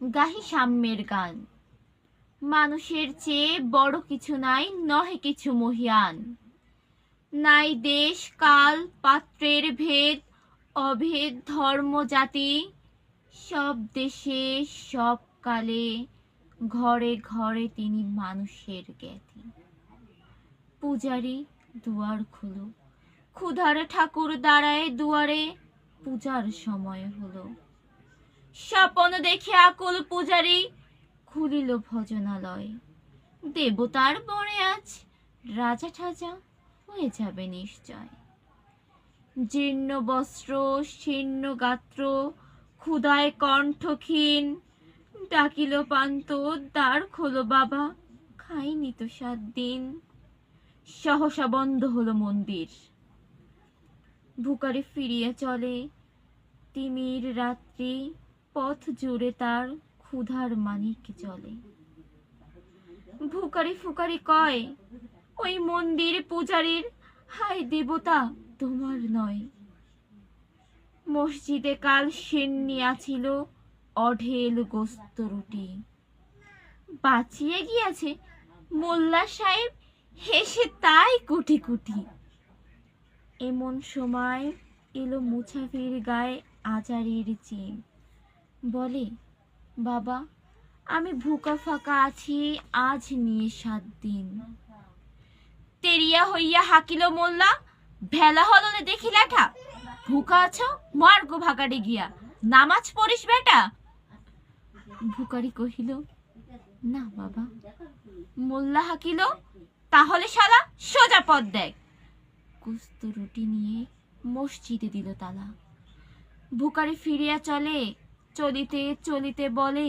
গাহি সাম্যের গান। মানুষের চেয়ে বড় কিছু নাই, নহে কিছু মহিয়ান। নাই দেশ কাল পাত্রের ভেদ, অভেদ ধর্ম জাতি। সব দেশে সব কালে, ঘরে ঘরে তিনি মানুষের জ্ঞাতি। পূজারি দুয়ার খোলো, ক্ষুধার ঠাকুর দাঁড়ায় দুয়ারে, পূজার সময় হলো। স্বপন দেখে আকুল পূজারি, খুলিল ভজনালয়। দেবতার বরে আজ রাজা ঠাজা হয়ে যাবে নিশ্চয়। জীর্ণ বস্ত্র শীর্ণ গাত্র, ক্ষুধায় কণ্ঠ ক্ষীণ। ডাকিল পান্ত, দ্বার খোলো বাবা, খাইনি তো 7 দিন। সহসা বন্ধ হলো মন্দির। ভিখারি ফিরিয়া চলে, তিমির রাত্রি, পথ জুড়ে তার ক্ষুধার মানিক জ্বলে। ভিখারি ফুকারি কয়, ওই মন্দির পূজারীর, হায় দেবতা তোমার নয়। মসজিদে কাল সিন্নি ছিল, অঢেল গোস্ত রুটি। বাঁচিয়ে গিয়াছে মোল্লা সাহেব, হেসে তাই কুটি কুটি। এমন সময় এলো মুছাফির গায়ে আজারির চিন। বলে, বাবা আমি ভুকা ফাঁকা আছি আজ নিয়ে 7 দিন। তেরিয়া হইয়া হাকিল মোল্লা, ভেলা হলনে দেখি লেঠা। ভুকা আছো, মার্গো ভাগাড়ে গিয়া, নামাজ পড়িস বেটা। ভিখারি কহিল, না বাবা। মোল্লা হাকিল, তাহলে শালা সোজা পথ দেখ। গোস্ত রুটি নিয়ে মসজিদে দিল তালা। ভিখারি ফিরিয়া চলে, চলিতে চলিতে বলে,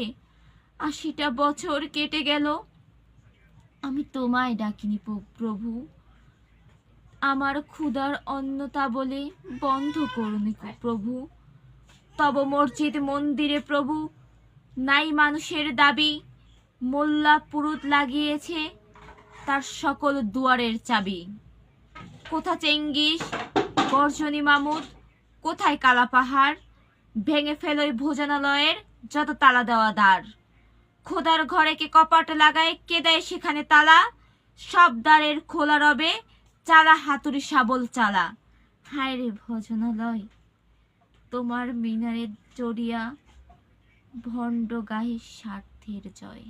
80টা বছর কেটে গেল, আমি তোমায় ডাকিনি প্রভু। আমার ক্ষুধার অন্নতা বলে বন্ধ করুনি প্রভু। তব মসজিদ মন্দিরে প্রভু নাই মানুষের দাবি। মোল্লা পুরুত লাগিয়েছে তার সকল দুয়ারের চাবি। কোথা চেঙ্গিস গর্জনী মামুদ, কোথায় কালা পাহাড়। ভেঙে ফেলোই ভোজনালয়ের যত তালা দেওয়া দ্বার। খোদার ঘরে কে কপাট লাগায়, কে দেয় সেখানে তালা। সব দ্বারের খোলা রবে, চালা হাতুড়ি শাবল চালা। হায় রে ভজনালয়, তোমার মিনারে চড়িয়া ভণ্ড গাহে স্বার্থের জয়।